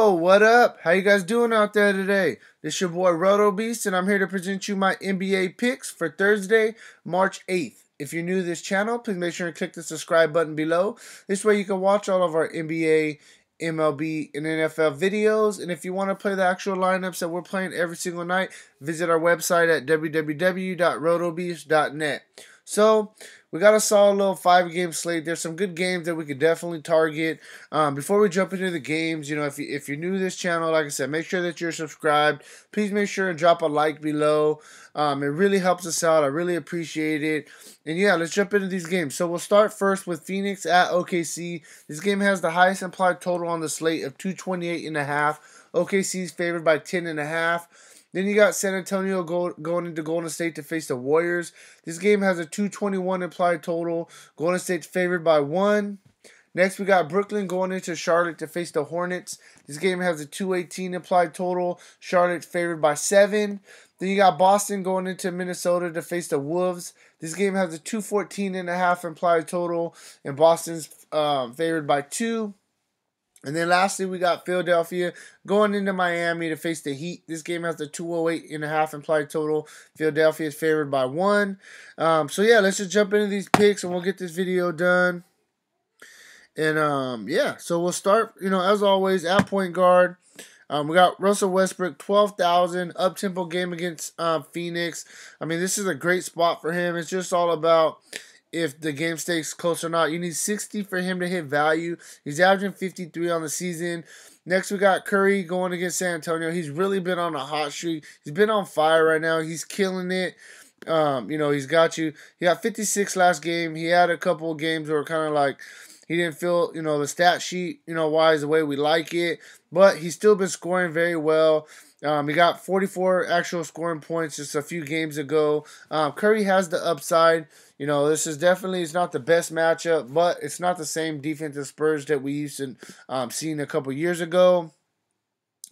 Oh, what up? How you guys doing out there today? This your boy Roto Beast, and I'm here to present you my NBA picks for Thursday, March 8th. If you're new to this channel, please make sure to click the subscribe button below. This way you can watch all of our NBA, MLB, and NFL videos. And if you want to play the actual lineups that we're playing every single night, visit our website at www.rotobeast.net. So, we got a solid little 5-game slate. There's some good games that we could definitely target. Before we jump into the games, if you're new to this channel, like I said, make sure that you're subscribed. Please make sure and drop a like below. It really helps us out. I really appreciate it. And yeah, let's jump into these games. So we'll start first with Phoenix at OKC. This game has the highest implied total on the slate of 228.5. OKC is favored by 10.5. Then you got San Antonio going into Golden State to face the Warriors. This game has a 221 implied total. Golden State's favored by 1. Next, we got Brooklyn going into Charlotte to face the Hornets. This game has a 218 implied total. Charlotte's favored by 7. Then you got Boston going into Minnesota to face the Wolves. This game has a 214.5 implied total, and Boston's favored by 2. And then lastly, we got Philadelphia going into Miami to face the Heat. This game has the 208.5 implied total. Philadelphia is favored by 1. So yeah, let's just jump into these picks and we'll get this video done. And yeah, so we'll start, as always, at point guard. We got Russell Westbrook, 12,000, up-tempo game against Phoenix. I mean, this is a great spot for him. It's just all about if the game stays close or not. You need 60 for him to hit value. He's averaging 53 on the season. Next, we got Curry going against San Antonio. He's really been on a hot streak. He's been on fire right now. He's killing it. He's got you. He got 56 last game. He had a couple of games where kind of like he didn't feel, the stat sheet, wise the way we like it. But he's still been scoring very well. He got 44 actual scoring points just a few games ago. Curry has the upside. This is definitely, it's not the best matchup, but it's not the same defensive Spurs that we used to seeing a couple years ago.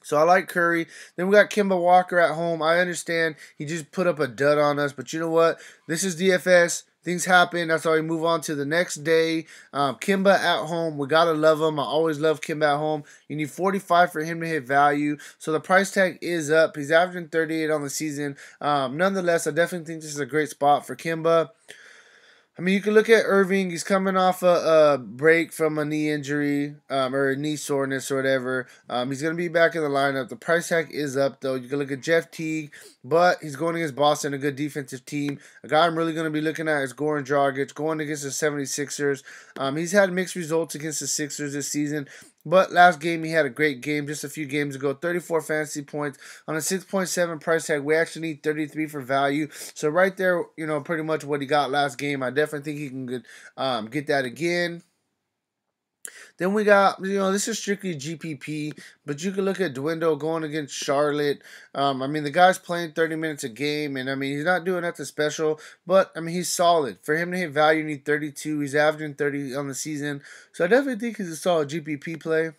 So I like Curry. Then we got Kemba Walker at home. I understand he just put up a dud on us, but you know what? This is DFS. Things happen. That's why we move on to the next day. Kemba at home. We got to love him. I always love Kemba at home. You need 45 for him to hit value. So the price tag is up. He's averaging 38 on the season. Nonetheless, I definitely think this is a great spot for Kemba. I mean, you can look at Irving. He's coming off a break from a knee injury or a knee soreness or whatever. He's going to be back in the lineup. The price tag is up, though. You can look at Jeff Teague, but he's going against Boston, a good defensive team. A guy I'm really going to be looking at is Goran Dragic, going against the 76ers. He's had mixed results against the Sixers this season. But last game, he had a great game just a few games ago. 34 fantasy points on a 6.7 price tag. We actually need 33 for value. So right there, pretty much what he got last game. I definitely think he can get that again. Then we got, this is strictly GPP, but you can look at Dwindle going against Charlotte. I mean, the guy's playing 30 minutes a game, and I mean, he's not doing nothing special, but I mean, he's solid. For him to hit value, you need 32. He's averaging 30 on the season, so I definitely think he's a solid GPP play.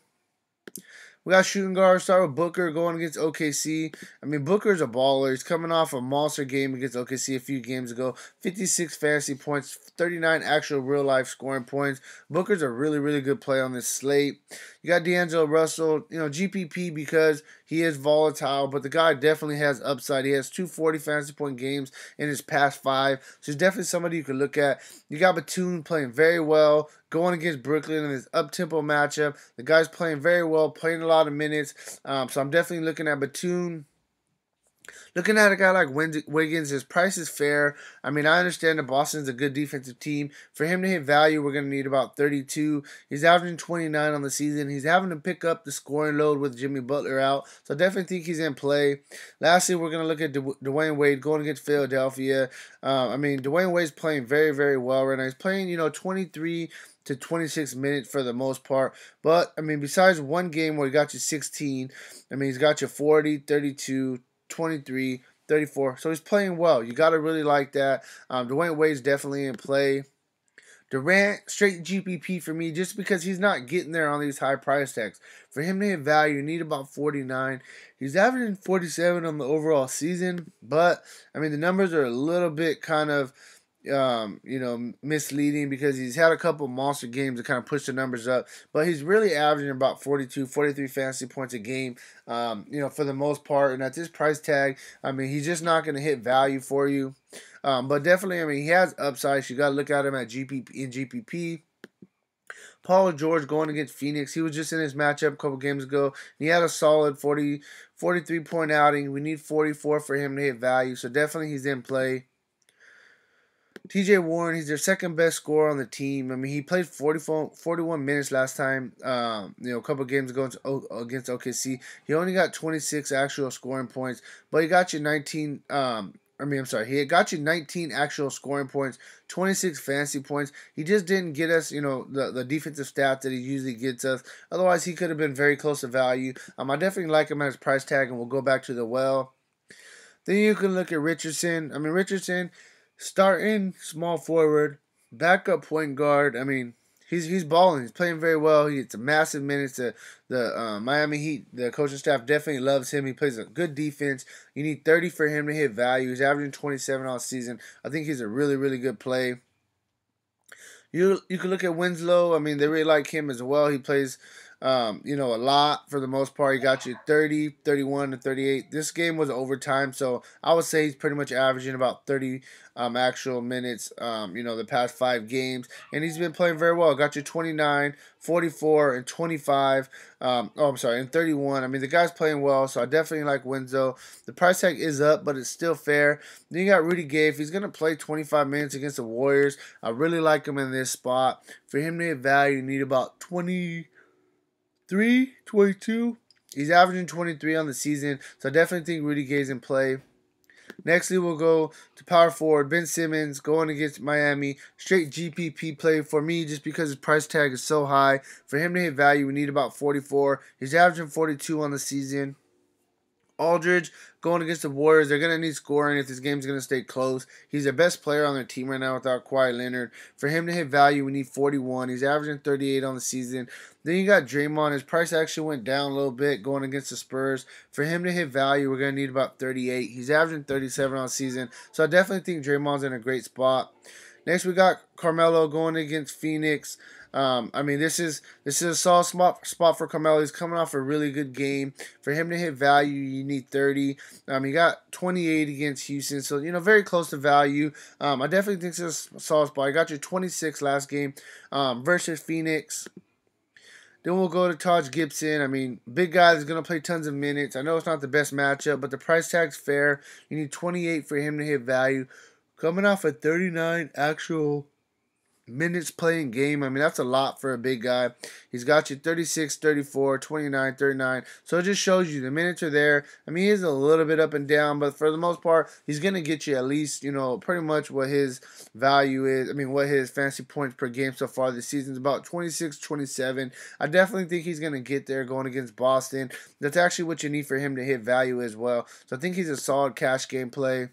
We got shooting guard. Start with Booker going against OKC. I mean, Booker's a baller. He's coming off a monster game against OKC a few games ago. 56 fantasy points, 39 actual real-life scoring points. Booker's a really, really good play on this slate. You got D'Angelo Russell, GPP because he is volatile, but the guy definitely has upside. He has 240 fantasy point games in his past 5, so he's definitely somebody you can look at. You got Batum playing very well, going against Brooklyn in this up-tempo matchup. The guy's playing very well, playing a lot of minutes, so I'm definitely looking at Batum. Looking at a guy like Wiggins, his price is fair. I mean, I understand that Boston's a good defensive team. For him to hit value, we're going to need about 32. He's averaging 29 on the season. He's having to pick up the scoring load with Jimmy Butler out, so I definitely think he's in play. Lastly, we're going to look at Dwyane Wade going against Philadelphia. I mean, Dwyane Wade's playing very, very well right now. He's playing, 23 to 26 minutes for the most part. But, I mean, besides one game where he got you 16, I mean, he's got you 40, 32, 23, 34. So he's playing well. You got to really like that. Dwyane Wade's definitely in play. Durant, straight GPP for me just because he's not getting there on these high price tags. For him to hit value, you need about 49. He's averaging 47 on the overall season. But, I mean, the numbers are a little bit kind of misleading because he's had a couple monster games to kind of push the numbers up, but he's really averaging about 42, 43 fantasy points a game, for the most part. And at this price tag, I mean, he's just not going to hit value for you. But definitely, I mean, he has upside. You got to look at him at GPP. Paul George going against Phoenix. He was just in his matchup a couple games ago. He had a solid 43-point outing. We need 44 for him to hit value. So definitely he's in play. TJ Warren, he's their second best scorer on the team. I mean, he played 41 minutes last time, a couple games ago against OKC. He only got 26 actual scoring points, but he got you 19. He got you 19 actual scoring points, 26 fantasy points. He just didn't get us, the defensive stats that he usually gets us. Otherwise, he could have been very close to value. I definitely like him at his price tag, and we'll go back to the well. Then you can look at Richardson. I mean, Richardson, starting small forward, backup point guard. I mean, he's balling. He's playing very well. He gets massive minutes. The Miami Heat, the coaching staff definitely loves him. He plays a good defense. You need 30 for him to hit value. He's averaging 27 all season. I think he's a really, really good play. You can look at Winslow. I mean, they really like him as well. He plays a lot for the most part. He got you 30, 31 to 38. This game was overtime, so I would say he's pretty much averaging about 30 actual minutes, the past 5 games. And he's been playing very well. Got you 29, 44, and 25. And 31. I mean, the guy's playing well, so I definitely like Winslow. The price tag is up, but it's still fair. Then you got Rudy Gay. If he's going to play 25 minutes against the Warriors, I really like him in this spot. For him to hit value, you need about 22. He's averaging 23 on the season, so I definitely think Rudy Gay's in play. Nextly, we'll go to power forward Ben Simmons going against Miami. Straight GPP play for me just because his price tag is so high. For him to hit value, we need about 44. He's averaging 42 on the season. Aldridge going against the Warriors. They're going to need scoring if this game's going to stay close. He's the best player on their team right now without Kawhi Leonard. For him to hit value, we need 41. He's averaging 38 on the season. Then you got Draymond. His price actually went down a little bit going against the Spurs. For him to hit value, we're going to need about 38. He's averaging 37 on the season. So I definitely think Draymond's in a great spot. Next, we got Carmelo going against Phoenix. This is a solid spot for Carmelo. He's coming off a really good game. For him to hit value, you need 30. He got 28 against Houston, so very close to value. I definitely think this is a solid spot. I got you 26 last game versus Phoenix. Then we'll go to Taj Gibson. I mean, big guy is going to play tons of minutes. I know it's not the best matchup, but the price tag's fair. You need 28 for him to hit value. Coming off a 39 actual minutes playing game. I mean, that's a lot for a big guy. He's got you 36, 34, 29, 39. So it just shows you the minutes are there. I mean, he is a little bit up and down, but for the most part, he's going to get you at least, pretty much what his value is. I mean, what his fantasy points per game so far this season is about 26, 27. I definitely think he's going to get there going against Boston. That's actually what you need for him to hit value as well. So I think he's a solid cash game play.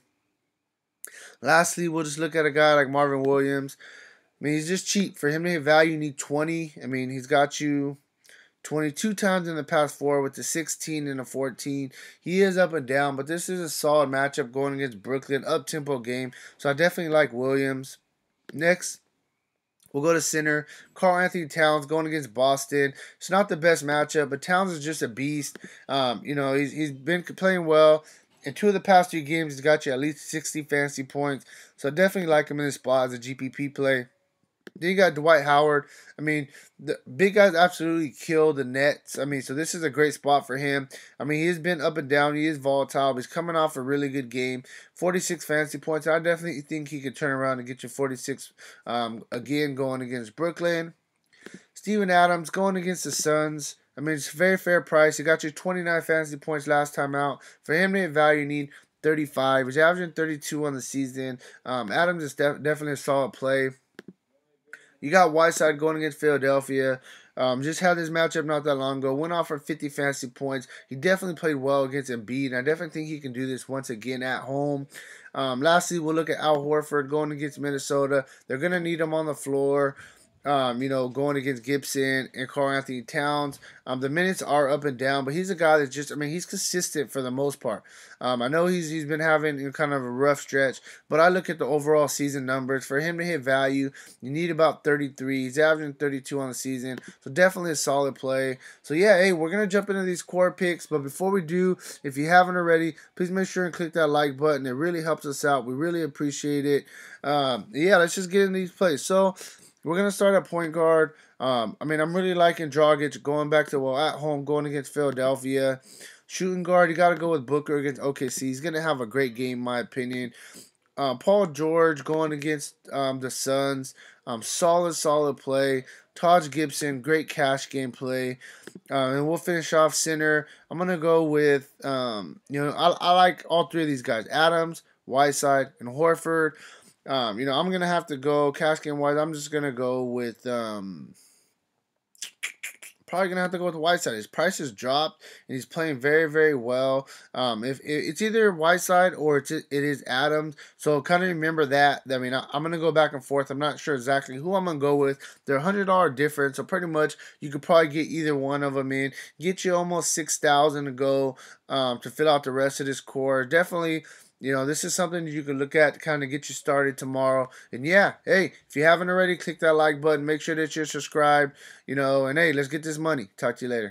Lastly, we'll just look at a guy like Marvin Williams. I mean, he's just cheap. For him to hit value, you need 20. I mean, he's got you 22 times in the past 4 with the 16 and the 14. He is up and down, but this is a solid matchup going against Brooklyn. Up-tempo game. So I definitely like Williams. Next, we'll go to center. Karl Anthony Towns going against Boston. It's not the best matchup, but Towns is just a beast. He's been playing well. In 2 of the past 3 games, he's got you at least 60 fantasy points. So I definitely like him in this spot as a GPP play. Then you got Dwight Howard. I mean, the big guys absolutely kill the Nets. I mean, so this is a great spot for him. I mean, he has been up and down. He is volatile, but he's coming off a really good game. 46 fantasy points. I definitely think he could turn around and get you 46 again going against Brooklyn. Steven Adams going against the Suns. I mean, it's a very fair price. He got you 29 fantasy points last time out. For him to hit value, you need 35. He's averaging 32 on the season. Adams is definitely a solid play. You got Whiteside going against Philadelphia. Just had this matchup not that long ago. Went off for 50 fantasy points. He definitely played well against Embiid, and I definitely think he can do this once again at home. Lastly, we'll look at Al Horford going against Minnesota. They're going to need him on the floor. going against Gibson and Karl Anthony Towns. The minutes are up and down, but he's a guy that he's consistent for the most part. I know he's been having kind of a rough stretch, but I look at the overall season numbers. For him to hit value, you need about 33. He's averaging 32 on the season, so definitely a solid play. So yeah, hey, we're going to jump into these core picks, but before we do, if you haven't already, please make sure and click that like button. It really helps us out. We really appreciate it. Yeah, let's just get in these plays. So we're going to start at point guard. I'm really liking Dragic going back to, at home, going against Philadelphia. Shooting guard, you got to go with Booker against OKC. He's going to have a great game, in my opinion. Paul George going against the Suns. Solid play. Taj Gibson, great cash game play. And we'll finish off center. I'm going to go with, I like all three of these guys. Adams, Whiteside, and Horford. I'm going to have to go cash game wise. I'm just going to go with, probably going to have to go with Whiteside. His price has dropped, and he's playing very, very well. If it's either Whiteside or it is Adams. So kind of remember that. I'm going to go back and forth. I'm not sure exactly who I'm going to go with. They're $100 difference, so pretty much you could probably get either one of them in. Get you almost $6,000 to go to fill out the rest of this core. Definitely, this is something you can look at to kind of get you started tomorrow. And yeah, hey, if you haven't already, click that like button. Make sure that you're subscribed, and hey, let's get this money. Talk to you later.